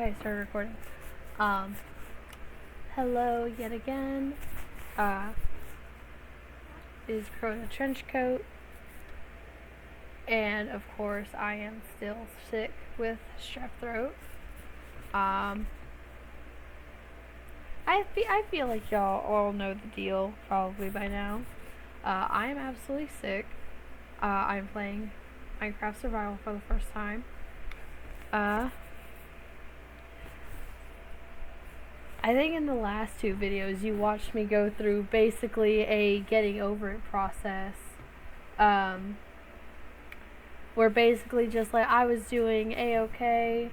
Okay, I started recording. Hello yet again. Is Corona Trenchcoat. And of course, I am still sick with strep throat. I feel like y'all all know the deal probably by now. I am absolutely sick. I'm playing Minecraft Survival for the first time. I think in the last two videos you watched me go through basically a getting over it process. Where basically just like I was doing a-okay,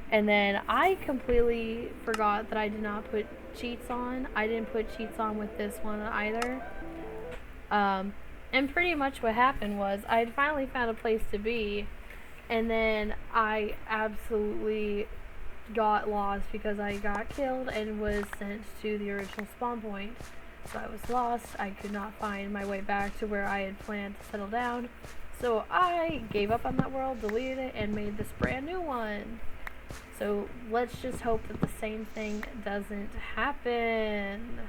and then I completely forgot that I did not put cheats on. I didn't put cheats on with this one either. And pretty much what happened was I had finally found a place to be, and then I absolutely got lost because I got killed and was sent to the original spawn point. So I was lost. I could not find my way back to where I had planned to settle down. So I gave up on that world, deleted it, and made this brand new one. So let's just hope that the same thing doesn't happen.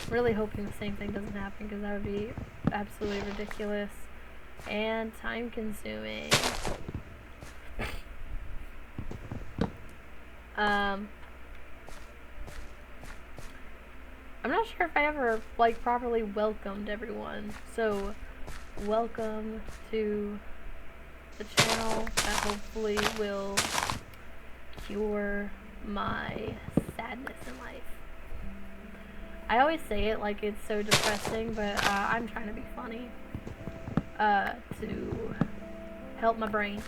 Really hoping the same thing doesn't happen, because that would be absolutely ridiculous and time consuming. I'm not sure if I ever properly welcomed everyone, so welcome to the channel that hopefully will cure my sadness in life. I always say it like it's so depressing, but I'm trying to be funny to help my brain.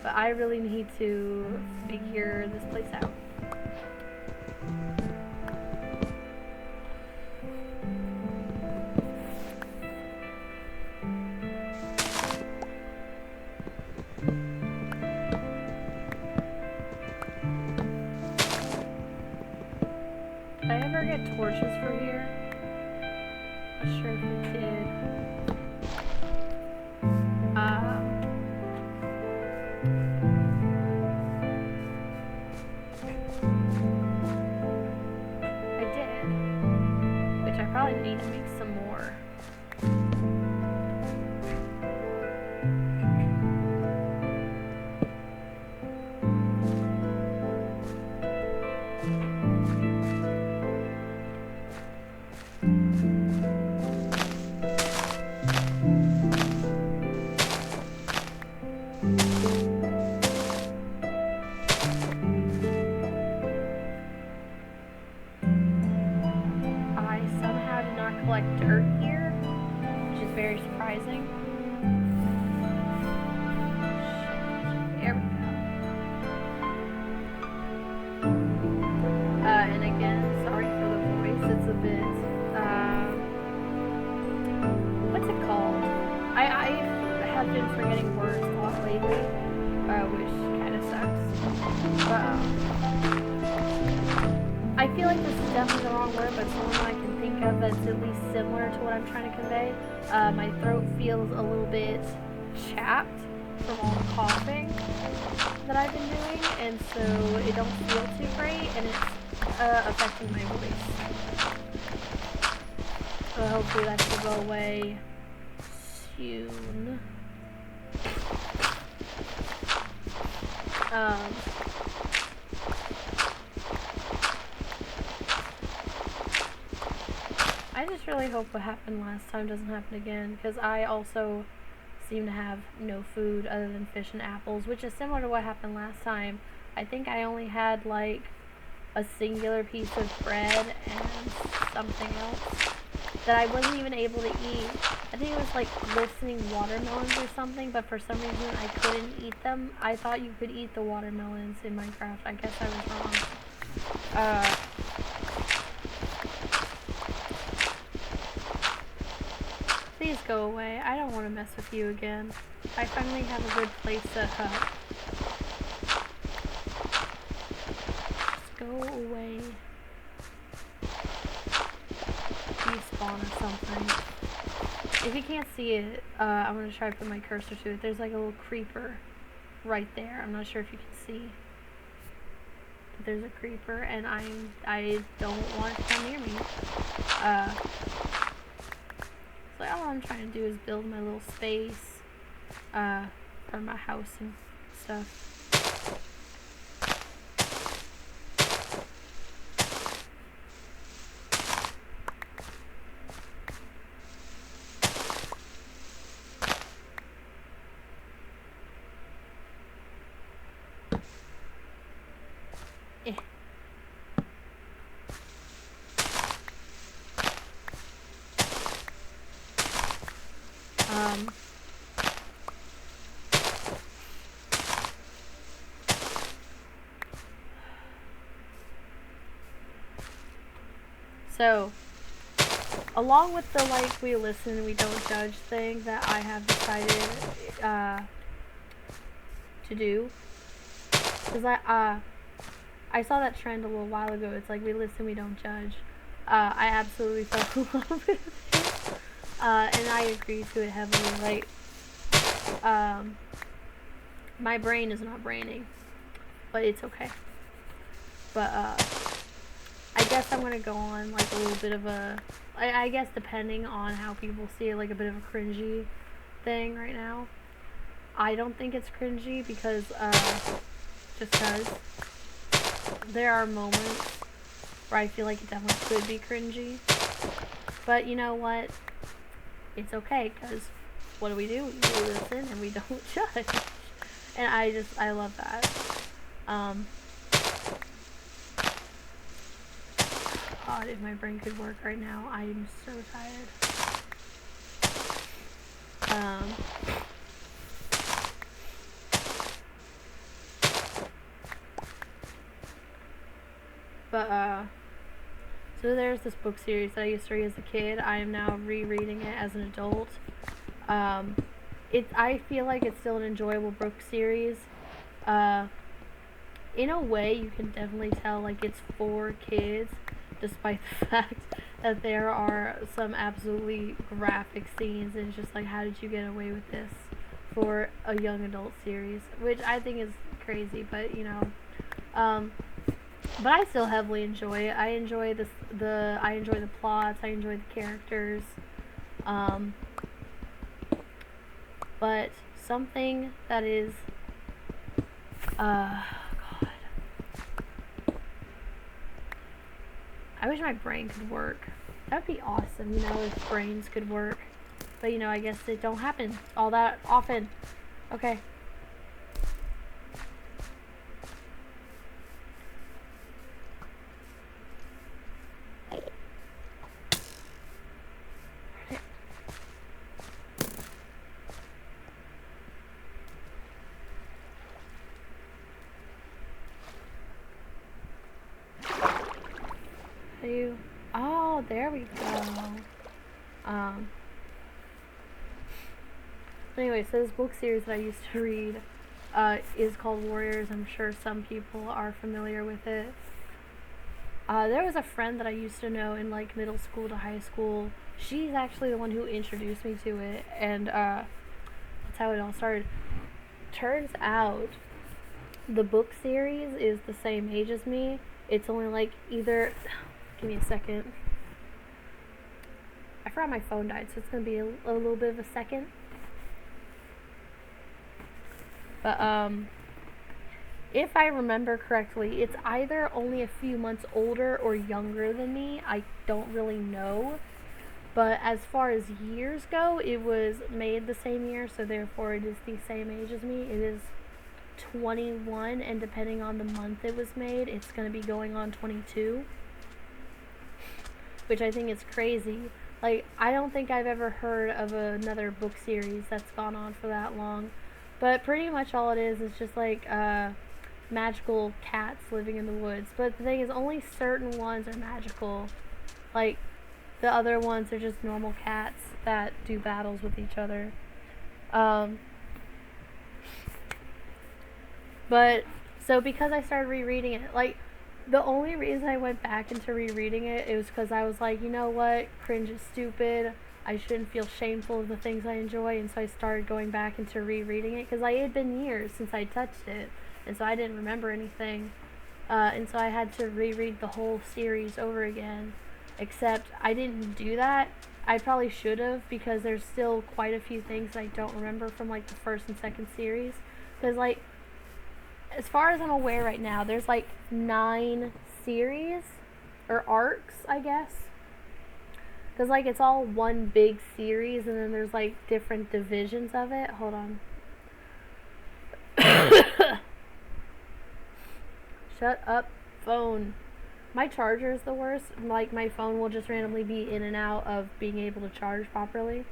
But I really need to figure this place out. Did I ever get torches for here? Not sure if we did. I did, which I probably need to make some more. Collect dirt here, which is very surprising. There we go. And again, sorry for the voice, it's a bit, what's it called? I have been forgetting words a lot lately, which kind of sucks. I feel like this is definitely the wrong word, but someone I can think of that's at least similar to what I'm trying to convey. My throat feels a little bit chapped from all the coughing that I've been doing, and so it don't feel too great, and it's affecting my voice. So hopefully that should go away soon. I just really hope what happened last time doesn't happen again, because I also seem to have no food other than fish and apples, which is similar to what happened last time. I think I only had like a singular piece of bread and something else that I wasn't even able to eat. I think it was like glistening watermelons or something, but for some reason I couldn't eat them. I thought you could eat the watermelons in Minecraft. I guess I was wrong. Please go away. I don't want to mess with you again. I finally have a good place set up. Just go away. You nice. If you can't see it, I'm gonna try to put my cursor to it. There's like a little creeper right there. I'm not sure if you can see. But there's a creeper, and I don't want it to come near me. So all I'm trying to do is build my little space, for my house and stuff. So, along with the like we listen, we don't judge thing that I have decided to do, because I saw that trend a little while ago. It's like we listen, we don't judge. I absolutely fell in love with it, and I agree to it heavily. Like, my brain is not braining, but it's okay. But I guess I'm gonna go on like a little bit of a, I guess depending on how people see it, like a bit of a cringy thing right now. I don't think it's cringy because, just because there are moments where I feel like it definitely could be cringy. But you know what? It's okay, because what do? We listen and we don't judge. And I love that. God, if my brain could work right now, I'm so tired. So there's this book series that I used to read as a kid. I am now rereading it as an adult. I feel like it's still an enjoyable book series. In a way, you can definitely tell like it's for kids, despite the fact that there are some absolutely graphic scenes, and it's just like, how did you get away with this for a young adult series, which I think is crazy, but you know, but I still heavily enjoy it. I enjoy I enjoy the plots, I enjoy the characters, but something that is, God, I wish my brain could work. That would be awesome, you know, if brains could work. But, you know, I guess it don't happen all that often. Okay. Oh, there we go. Anyway, so this book series that I used to read is called Warriors. I'm sure some people are familiar with it. There was a friend that I used to know in like middle school to high school. She's actually the one who introduced me to it, and that's how it all started. Turns out the book series is the same age as me. It's only like either... Give me a second. I forgot my phone died, so it's going to be a little bit of a second. But, if I remember correctly, it's either only a few months older or younger than me. I don't really know. But as far as years go, it was made the same year, so therefore it is the same age as me. It is 21, and depending on the month it was made, it's going to be going on 22. Which I think is crazy. Like, I don't think I've ever heard of another book series that's gone on for that long. But pretty much all it is just like magical cats living in the woods. But the thing is, only certain ones are magical. Like, the other ones are just normal cats that do battles with each other. But, so because I started rereading it, like, The only reason I went back into rereading it was because I was like, you know what, cringe is stupid. I shouldn't feel shameful of the things I enjoy, and so I started going back into rereading it because it had been years since I touched it, and so I didn't remember anything, and so I had to reread the whole series over again. Except I didn't do that. I probably should have because there's still quite a few things I don't remember from like the first and second series. Because like, as far as I'm aware right now, there's like 9 series or arcs, I guess. Because like it's all one big series, and then there's like different divisions of it. Hold on. Shut up, phone. My charger is the worst. Like, my phone will just randomly be in and out of being able to charge properly.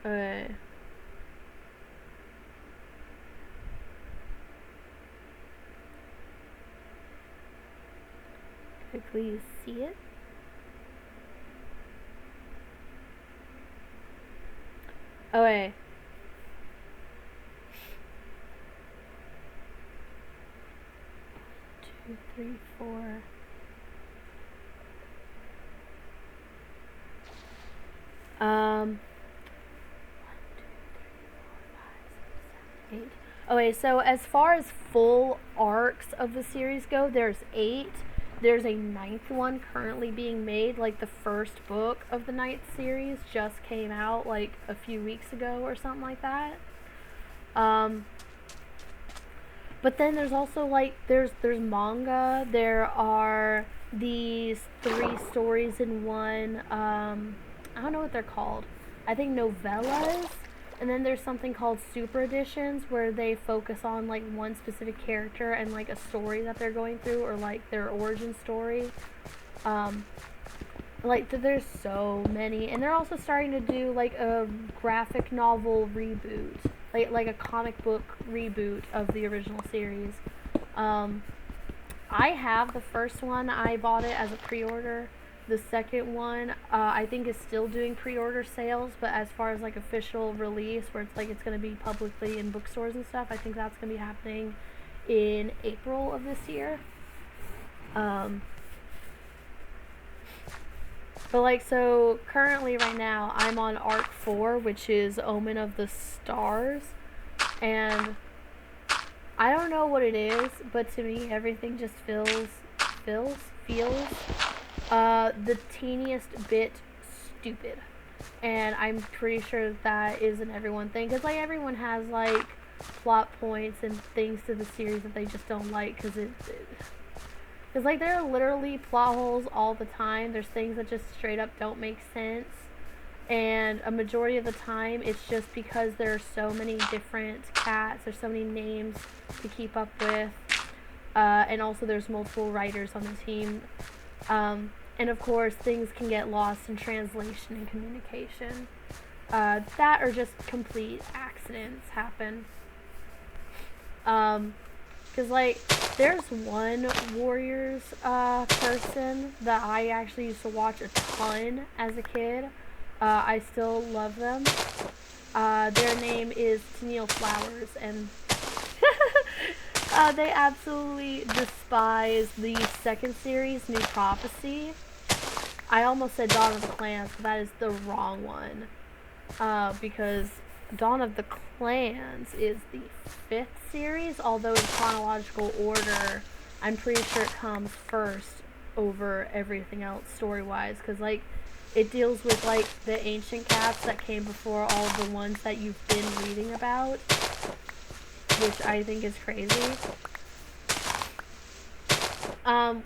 Okay. Can I please see it? Okay. Two, three, four. One, two, three, four, five, 6, 7, 8. Okay, so as far as full arcs of the series go, there's 8. There's a 9th one currently being made. Like, the first book of the 9th series just came out like a few weeks ago or something like that. But then there's also like there's manga. There are these 3 stories in one. I don't know what they're called. I think novellas. And then there's something called super editions where they focus on like one specific character and like a story that they're going through, or like their origin story. Like there's so many, and they're also starting to do like a graphic novel reboot, like a comic book reboot of the original series. I have the first one. I bought it as a pre-order. The second one, I think, is still doing pre-order sales, but as far as like official release, where it's like it's going to be publicly in bookstores and stuff, I think that's going to be happening in April of this year. But like, so currently right now I'm on arc 4, which is Omen of the Stars, and I don't know what it is, but to me everything just feels the teeniest bit stupid. And I'm pretty sure that is an everyone thing, because like everyone has like plot points and things to the series that they just don't like, because because like there are literally plot holes all the time. There's things that just straight up don't make sense, and a majority of the time it's just because there are so many different cats, there's so many names to keep up with, and also there's multiple writers on the team. And of course, things can get lost in translation and communication. That or just complete accidents happen. Because, like, there's one Warriors person that I actually used to watch a ton as a kid. I still love them. Their name is Tennille Flowers, and they absolutely despise the second series, New Prophecy. I almost said Dawn of the Clans, but that is the wrong one. Because Dawn of the Clans is the 5th series, although in chronological order, I'm pretty sure it comes first over everything else story-wise, because, like, it deals with, like, the ancient cats that came before all of the ones that you've been reading about, which I think is crazy.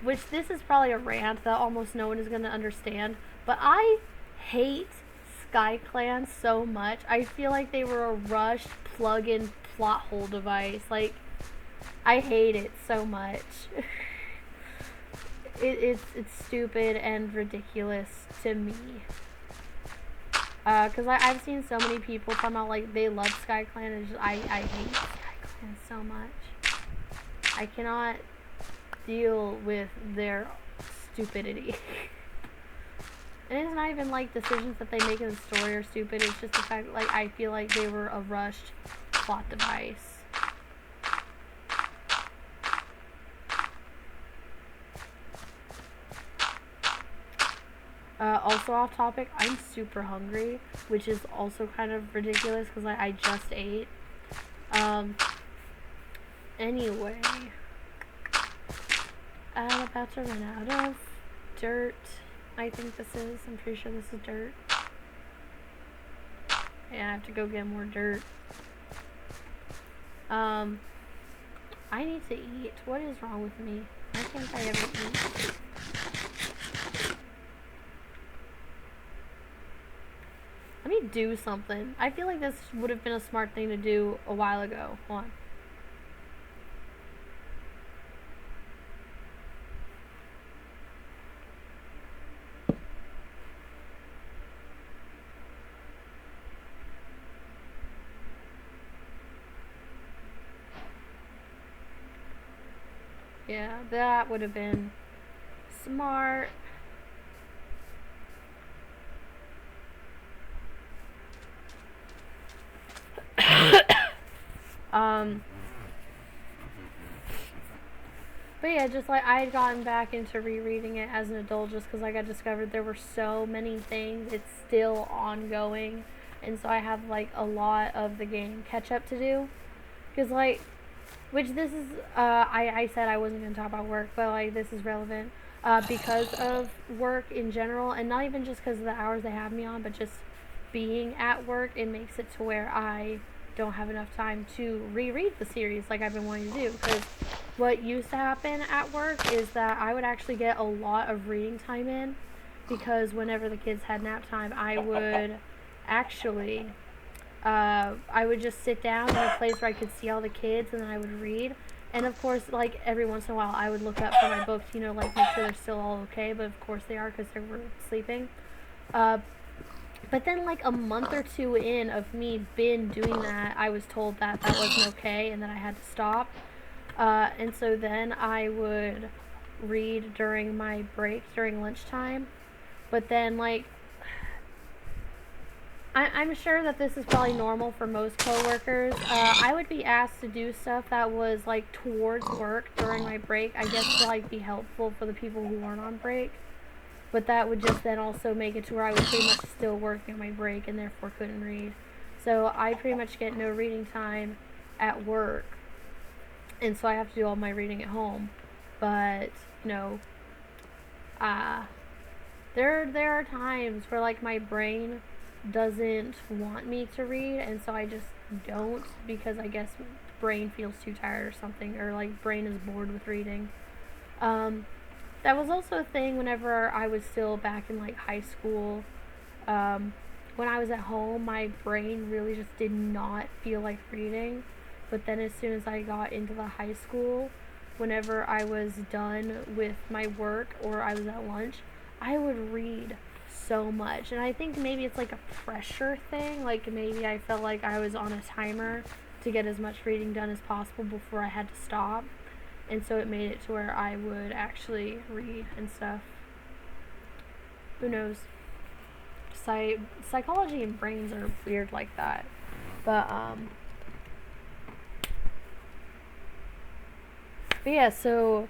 Which this is probably a rant that almost no one is going to understand, but I hate SkyClan so much. I feel like they were a rushed plug-in plot hole device. Like, I hate it so much. It's stupid and ridiculous to me. Cause I've seen so many people talking about like they love SkyClan, and just, I hate SkyClan so much. I cannot deal with their stupidity. And it's not even like decisions that they make in the story are stupid. It's just the fact that, like, I feel like they were a rushed plot device. Also off topic, I'm super hungry, which is also kind of ridiculous because I just ate. Anyway, I'm about to run out of dirt. I think this is. I'm pretty sure this is dirt. Yeah, I have to go get more dirt. I need to eat. What is wrong with me? Why can't I ever eat? Let me do something. I feel like this would have been a smart thing to do a while ago. Hold on. Yeah, that would have been smart. But yeah, just like I had gotten back into rereading it as an adult just because like I discovered there were so many things. It's still ongoing. And so I have like a lot of the game catch up to do. Because like, which this is, I said I wasn't going to talk about work, but like this is relevant. Because of work in general, and not even just because of the hours they have me on, but just being at work, it makes it to where I don't have enough time to reread the series like I've been wanting to do. Because what used to happen at work is that I would actually get a lot of reading time in, because whenever the kids had nap time, I would actually, I would just sit down in a place where I could see all the kids, and then I would read. And of course, like every once in a while, I would look up for my books, you know, like make sure they're still all okay. But of course they are, because they were sleeping. But then, like a month or two in of me been doing that, I was told that that wasn't okay and that I had to stop. And so then I would read during my break, during lunchtime. But then, like, I'm sure that this is probably normal for most coworkers. I would be asked to do stuff that was, like, towards work during my break, I guess, to, like, be helpful for the people who weren't on break. But that would just then also make it to where I was pretty much still working on my break and therefore couldn't read. So I pretty much get no reading time at work. And so I have to do all my reading at home. But, you know, there are times where, like, my brain doesn't want me to read, and so I just don't, because I guess brain feels too tired or something, or, like, brain is bored with reading. That was also a thing whenever I was still back in, like, high school. When I was at home, my brain really just did not feel like reading. But then as soon as I got into the high school, whenever I was done with my work or I was at lunch, I would read so much. And I think maybe it's like a pressure thing. Like maybe I felt like I was on a timer to get as much reading done as possible before I had to stop. And so it made it to where I would actually read and stuff. Who knows? Psychology and brains are weird like that. But yeah, so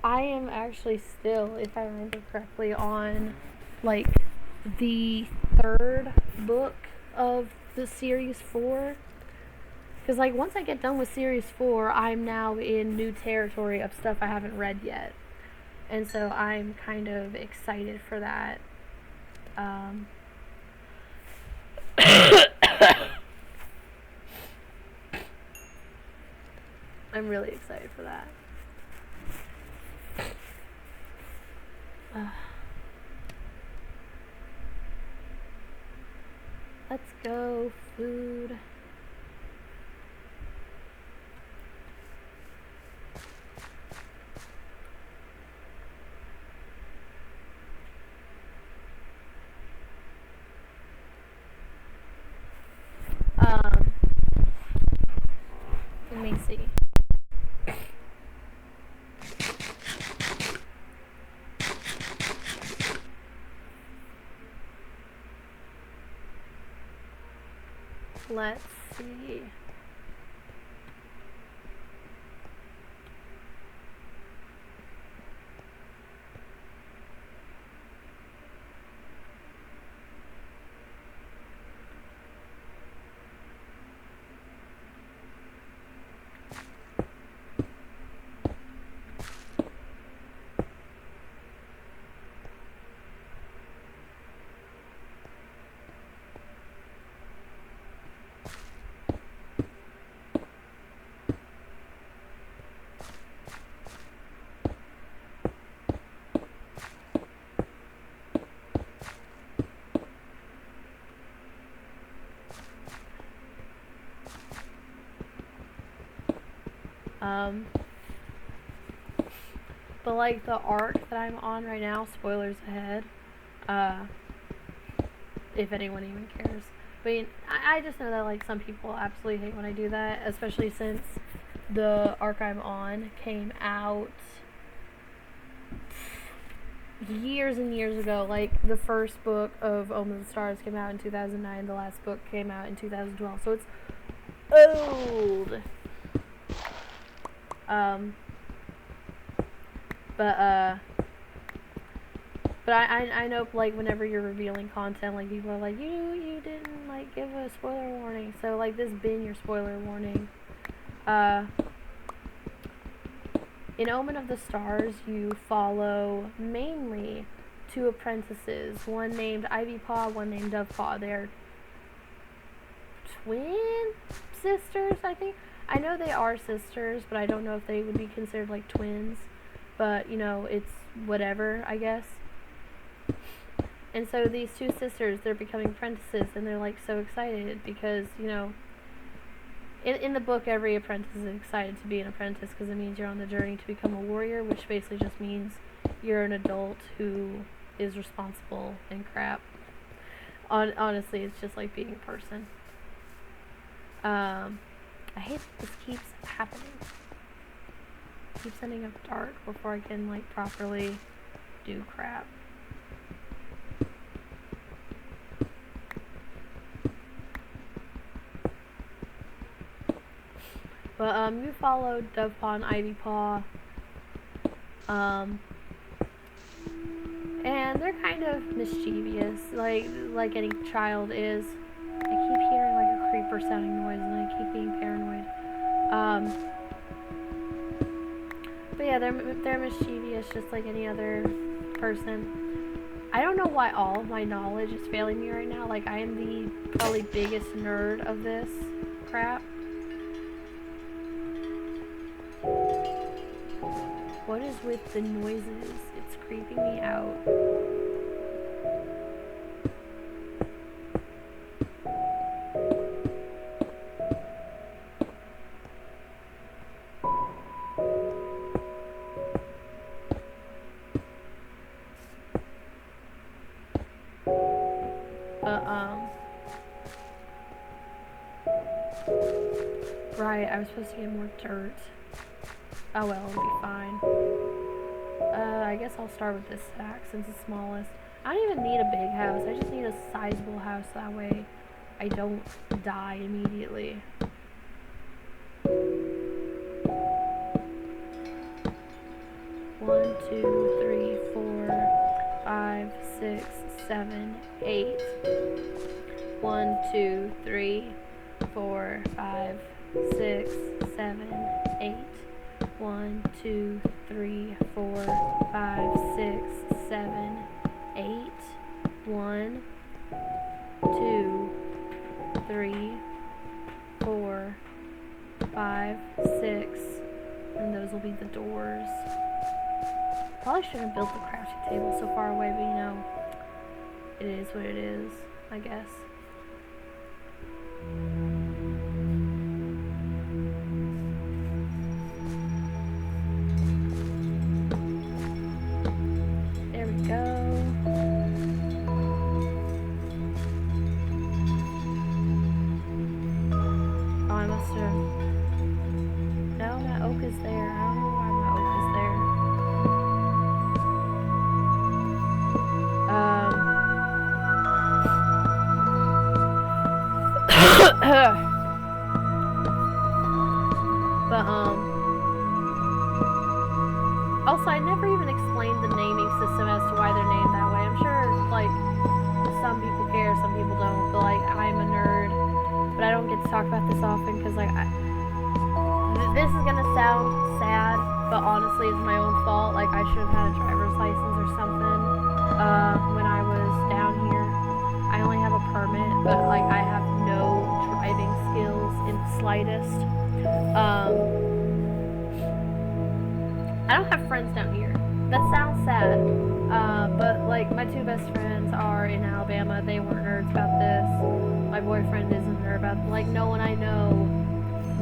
I am actually still, if I remember correctly, on like the third book of the series 4. Because, like, once I get done with series 4, I'm now in new territory of stuff I haven't read yet. And so I'm kind of excited for that. I'm really excited for that. Let's go, food. Let me see. Let's see. But like the arc that I'm on right now, spoilers ahead, if anyone even cares. But I just know that like some people absolutely hate when I do that, especially since the arc I'm on came out years and years ago. Like the first book of Omen of the Stars came out in 2009, the last book came out in 2012, so it's old. But I know like whenever you're revealing content, like people are like you didn't like give a spoiler warning, so like this been your spoiler warning. In Omen of the Stars, you follow mainly two apprentices, one named Ivy Paw, one named Dove Paw. They're twin sisters, I think. I know they are sisters, but I don't know if they would be considered like twins. But, you know, it's whatever, I guess. And so these two sisters, they're becoming apprentices, and they're like so excited because, you know, in the book, every apprentice is excited to be an apprentice because it means you're on the journey to become a warrior, which basically just means you're an adult who is responsible and crap. Honestly, it's just like being a person. I hate that this keeps happening. It keeps ending up dark before I can like properly do crap. But you followed Dove Paw and Ivy Paw. And they're kind of mischievous, like any child is. I keep hearing like a creeper sounding noise and I keep being paranoid. But yeah, they're mischievous just like any other person. I don't know why all of my knowledge is failing me right now. Like I am the probably biggest nerd of this crap. What is with the noises? It's creeping me out. Right, I was supposed to get more dirt. Oh well, it'll be fine. I guess I'll start with this stack since it's smallest. I don't even need a big house. I just need a sizable house. That way I don't die immediately. 1, 2, 3, 4, 5, 6, 7, 8. 1, 2, 3, 4, 5, 6, 7, 8. 1, 2, 3, 4, 5, 6, 7, 8. 1, 2, 3, 4, 5, 6. And those will be the doors. Probably shouldn't have built the crafting table so far away, but you know, it is what it is, I guess. There we go. Oh, I must have... No, that oak is there. I don't know why my oak is there. Also, I never even explained the naming system as to why they're named that way. I'm sure, like, some people care, some people don't, but, like, I'm a nerd, but I don't get to talk about this often, because, like, this is gonna sound sad, but honestly, it's my own fault. Like, I should have had a driver's license or something, when I was down here. I only have a permit, but, like, I have no driving skills in the slightest. I don't have friends down here. That sounds sad, but, like, my two best friends are in Alabama. They weren't nerds about this. My boyfriend isn't a nerd about it. Like, no one I know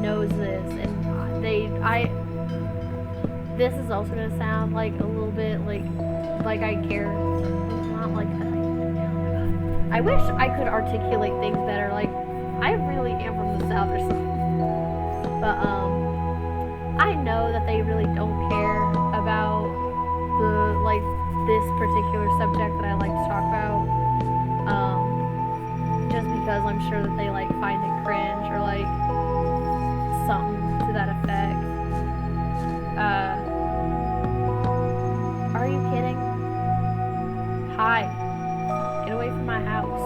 knows this, and this is also gonna sound like a little bit like I care. Not like that. I wish I could articulate things better. Like, I really am from the South or something. But I know that they really don't care about this particular subject that I like to talk about. Just because I'm sure that they like find it cringe or like something to that effect. Are you kidding? Hi. Get away from my house.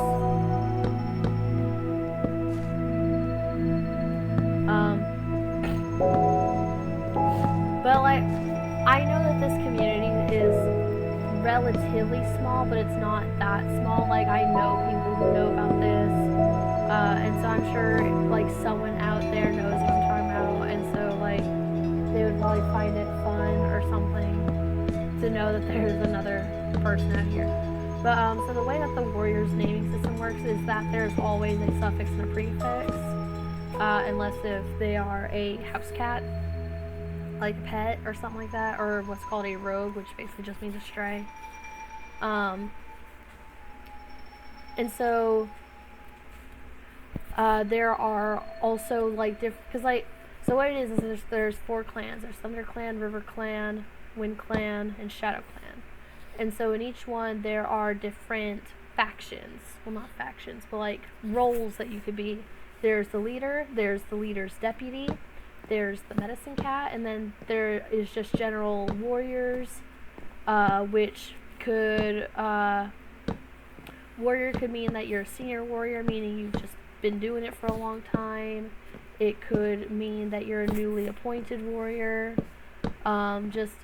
But like, I know that this community is relatively small, but it's not that small. Like, I know people who know about this, and so I'm sure like someone out there knows what I'm talking about, and so like they would probably find it fun or something to know that there's another person out here. But so the way that the Warriors naming system works is that there's always a suffix and a prefix, unless if they are a house cat, like pet or something like that, or what's called a rogue, which basically just means a stray. And so there are also like different, because like, so what it is there's 4 clans. There's Thunder Clan, River Clan, Wind Clan, and Shadow Clan. And so in each one there are different factions. Well, not factions, but like roles that you could be. There's the leader, there's the leader's deputy, there's the medicine cat, and then there is just general warriors, which could, warrior could mean that you're a senior warrior, meaning you've just been doing it for a long time. It could mean that you're a newly appointed warrior. Just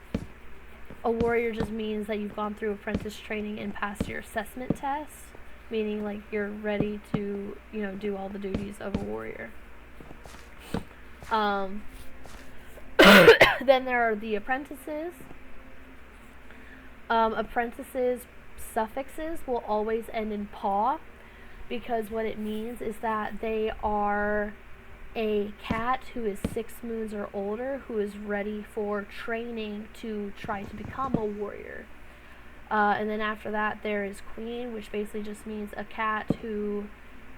a warrior just means that you've gone through apprentice training and passed your assessment tests, meaning like you're ready to, you know, do all the duties of a warrior. Then there are the apprentices. Apprentices suffixes will always end in paw, because what it means is that they are a cat who is 6 moons or older, who is ready for training to try to become a warrior. And then after that there is queen, which basically just means a cat who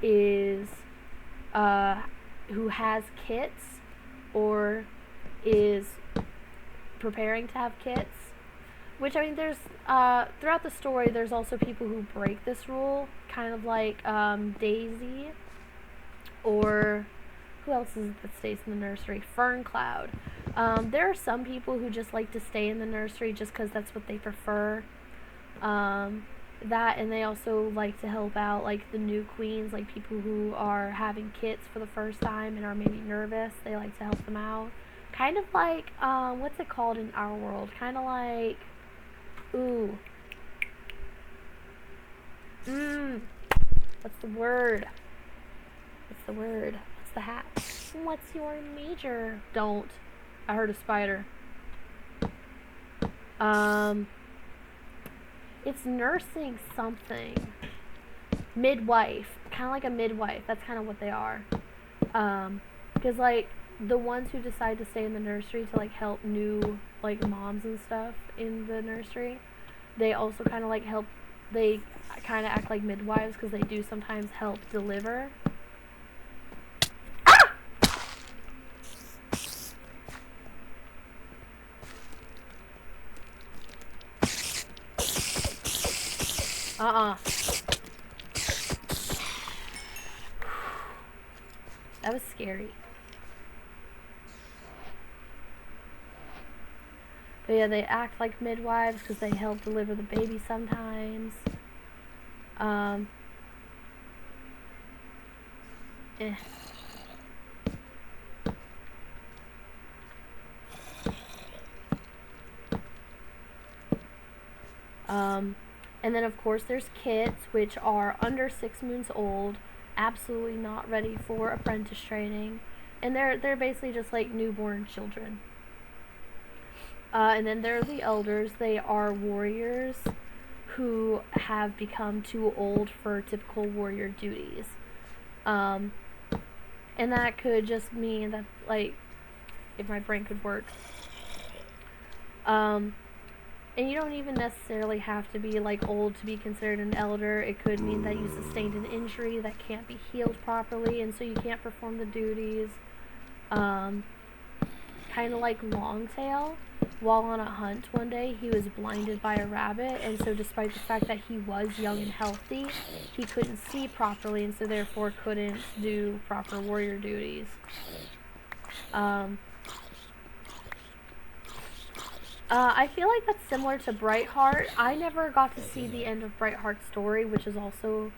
is who has kits or is preparing to have kits. Which, I mean, there's throughout the story there's also people who break this rule, kind of like Daisy, or who else is it that stays in the nursery? Ferncloud. There are some people who just like to stay in the nursery just because that's what they prefer. That, and they also like to help out like the new queens, like people who are having kits for the first time and are maybe nervous. They like to help them out. Kind of like, what's it called in our world? Kind of like, what's the word? What's the word? What's the hat? What's your major? Don't. I heard a spider. It's nursing something. Midwife. Kind of like a midwife. That's kind of what they are. Because, like, the ones who decide to stay in the nursery to, like, help new, like, moms and stuff in the nursery, they also kind of, like, help. They kind of act like midwives because they do sometimes help deliver. That was scary. But yeah, they act like midwives because they help deliver the baby sometimes. Eh. And then of course there's kits, which are under 6 months old, absolutely not ready for apprentice training, and they're basically just like newborn children. And then there are the elders. They are warriors who have become too old for typical warrior duties. And that could just mean that, like, if my brain could work. And you don't even necessarily have to be, like, old to be considered an elder. It could mean that you sustained an injury that can't be healed properly, and so you can't perform the duties. Kind of like Longtail. While on a hunt one day, he was blinded by a rabbit, and so despite the fact that he was young and healthy, he couldn't see properly, and so therefore couldn't do proper warrior duties. I feel like that's similar to Brightheart. I never got to see the end of Brightheart's story, which is also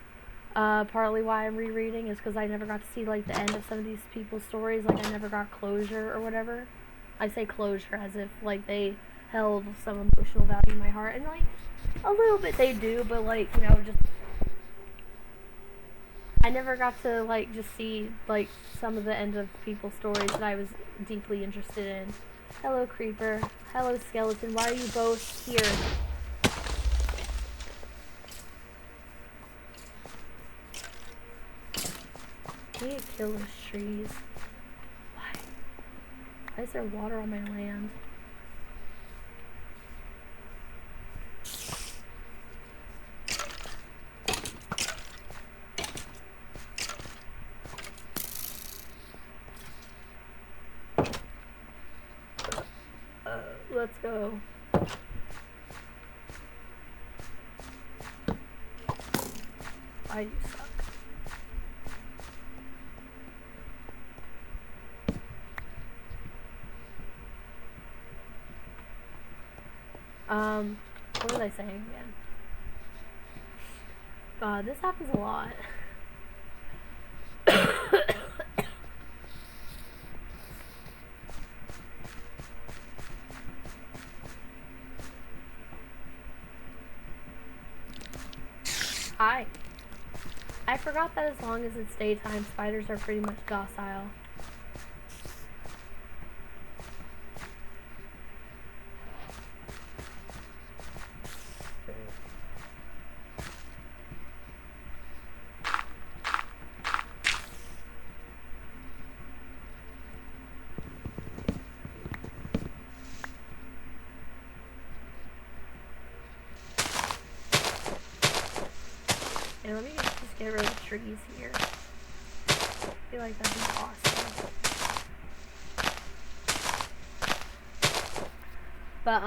partly why I'm rereading, is because I never got to see, like, the end of some of these people's stories. Like, I never got closure or whatever. I say closure as if, like, they held some emotional value in my heart. And, like, a little bit they do, but, like, you know, just... I never got to, like, just see, like, some of the end of people's stories that I was deeply interested in. Hello, Creeper. Hello, Skeleton. Why are you both here? I need to kill those trees. Why is there water on my land? Let's go. You suck. What was I saying again? God, this happens a lot. Hi. I forgot that as long as it's daytime, spiders are pretty much docile. And let me just get rid of the trees here. I feel like that'd be awesome. But,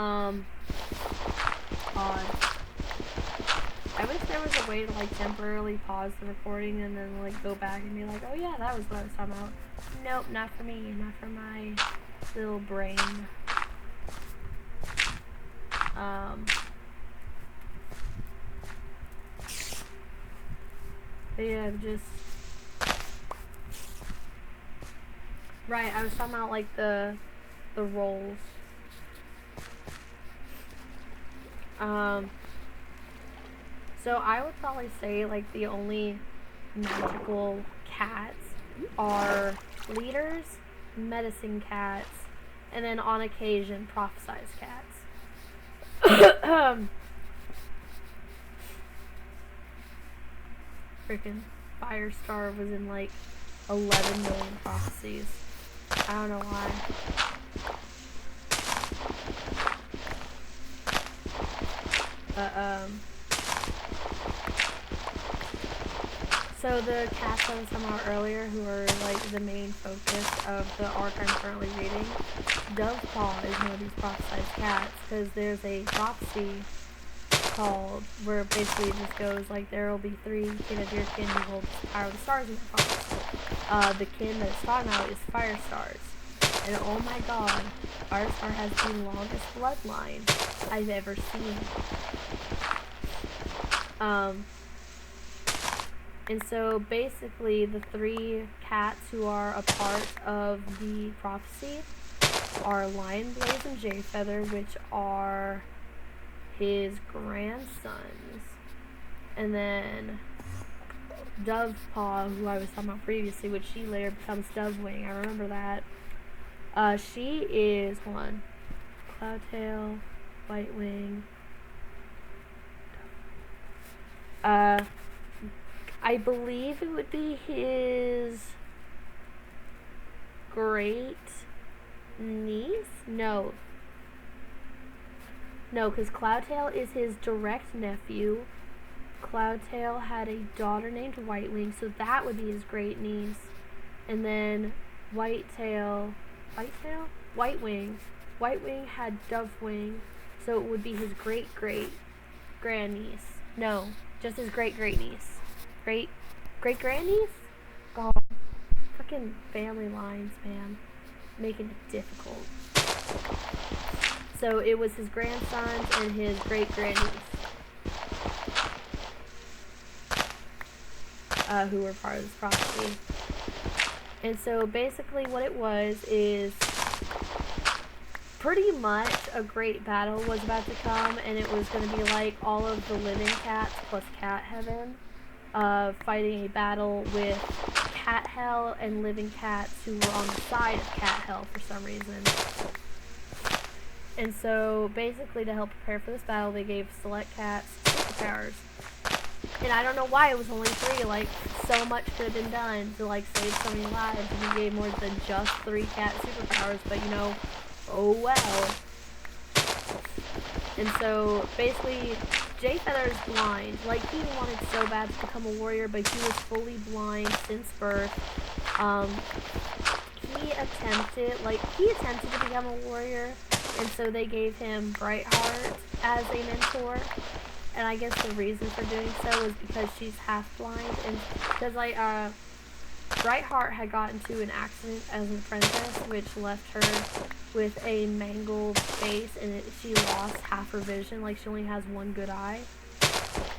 I wish there was a way to, like, temporarily pause the recording and then, like, go back and be like, oh yeah, that was what I was talking about. Nope, not for me, not for my little brain. But yeah, just... Right, I was talking about, like, the roles. So I would probably say, like, the only magical cats are leaders, medicine cats, and then on occasion prophesize cats. Freaking Firestar was in like 11 million prophecies. I don't know why. But so the cats I was talking about earlier, who are like the main focus of the arc I'm currently reading, Dovepaw is one of these prophesized cats, because there's a prophecy called, where basically it just goes like, there will be 3 kin of your kin who hold the power of the stars in their palms. The kin that it's talking about is Firestars. And oh my god, Firestar has the longest bloodline I've ever seen. And so basically the 3 cats who are a part of the prophecy are Lion Blaze and Jay Feather, which are his grandsons. And then Dove Paw, who I was talking about previously, which she later becomes Dove Wing. I remember that. She is one. Cloudtail, White Wing. I believe it would be his great niece? No, because Cloudtail is his direct nephew. Cloudtail had a daughter named Whitewing, so that would be his great niece. And then Whitewing had Dovewing, so it would be his great grandniece. No, just his great niece. Great grandniece? God, freaking family lines, man, making it difficult. So it was his grandsons and his great grandniece, who were part of this prophecy. And so basically what it was is pretty much a great battle was about to come, and it was going to be like all of the living cats plus cat heaven fighting a battle with cat hell and living cats who were on the side of cat hell for some reason. And so basically to help prepare for this battle, they gave select cats superpowers. And I don't know why it was only 3, like so much could have been done to like save so many lives, and he gave more than just 3 cat superpowers, but you know, oh well. And so basically Jay Feather's blind. Like, he wanted so bad to become a warrior, but he was fully blind since birth. He attempted to become a warrior, and so they gave him Brightheart as a mentor. And I guess the reason for doing so was because she's half blind, and because Brightheart had gotten into an accident as an apprentice, which left her with a mangled face, and she lost half her vision. Like, she only has one good eye.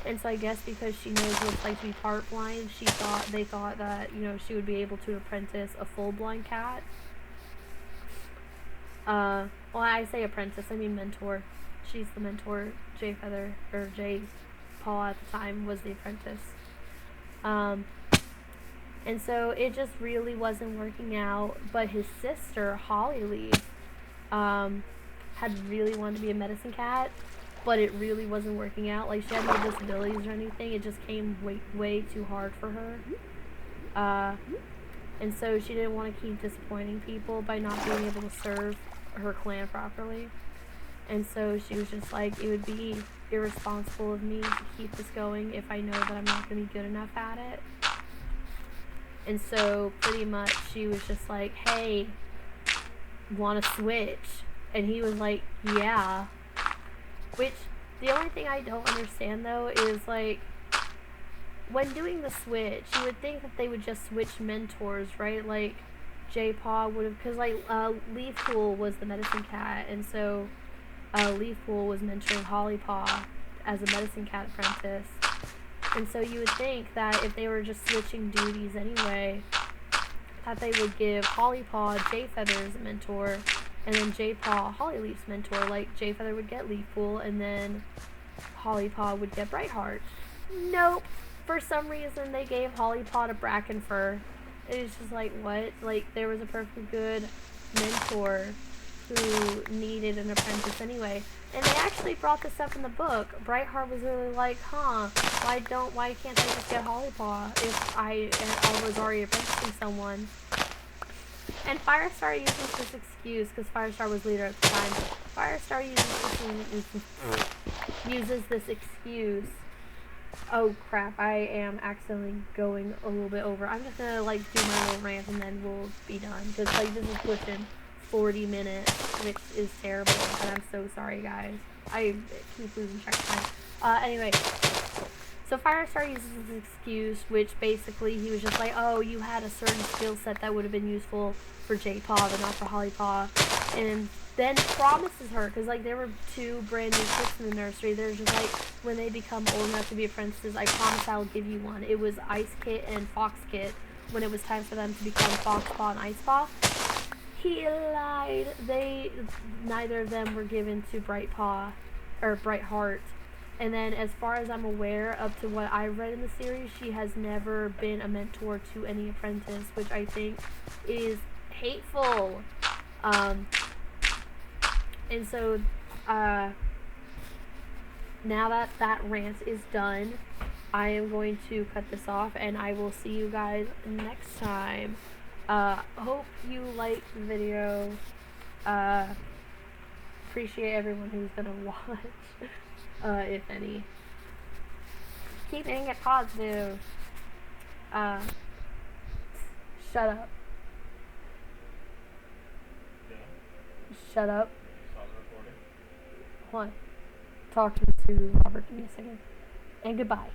And so I guess because she knows what it's like to be part blind, they thought that, you know, she would be able to apprentice a full blind cat. Well, I say apprentice, I mean mentor. She's the mentor. Jay Feather, or Jay Paul at the time, was the apprentice. And so it just really wasn't working out. But his sister, Hollyleaf, had really wanted to be a medicine cat, but it really wasn't working out. Like, she had no disabilities or anything. It just came way too hard for her. And so she didn't want to keep disappointing people by not being able to serve her clan properly. And so she was just like, it would be irresponsible of me to keep this going if I know that I'm not going to be good enough at it. And so pretty much she was just like, hey, want to switch? And he was like, yeah. Which, the only thing I don't understand though is, like, when doing the switch, you would think that they would just switch mentors, right? Like, J-Paw would have, because like Leafpool was the medicine cat, and so Leafpool was mentoring Hollypaw as a medicine cat apprentice. And so you would think that if they were just switching duties anyway, that they would give Hollypaw J-Feather as a mentor, and then J-Paw Hollyleaf's mentor. Like, J-Feather would get Leafpool, and then Hollypaw would get Brightheart. Nope. For some reason, they gave Hollypaw to Brackenfur. It was just like, what? Like, there was a perfectly good mentor who needed an apprentice anyway. And they actually brought this up in the book. Brightheart was really like, why can't I just get Hollypaw if I was already apprenticing someone? And Firestar uses this excuse, because Firestar was leader at the time. Firestar uses this excuse. Oh crap, I am accidentally going a little bit over. I'm just gonna like do my little rant and then we'll be done, because like this is pushing 40 minutes, which is terrible, and I'm so sorry, guys. I keep losing track of time. Anyway, so Firestar uses this excuse, which basically he was just like, oh, you had a certain skill set that would have been useful for J-Paw, but not for Hollypaw. and then promises her, because like there were two brand new kids in the nursery. They're just like, when they become old enough to be apprentices, I promise I'll give you one. It was Ice Kit and Fox Kit when it was time for them to become Fox Paw and Ice Paw. He lied. Neither of them were given to Bright Paw or Bright Heart. And then, as far as I'm aware, up to what I read in the series, she has never been a mentor to any apprentice, which I think is hateful. And so, now that that rant is done, I am going to cut this off, and I will see you guys next time. Hope you liked the video. Appreciate everyone who's gonna watch, if any. Keeping it positive. Shut up. Yeah. Shut up. Stop the recording. Hold on. Talking to Robert. Give me a second. And goodbye.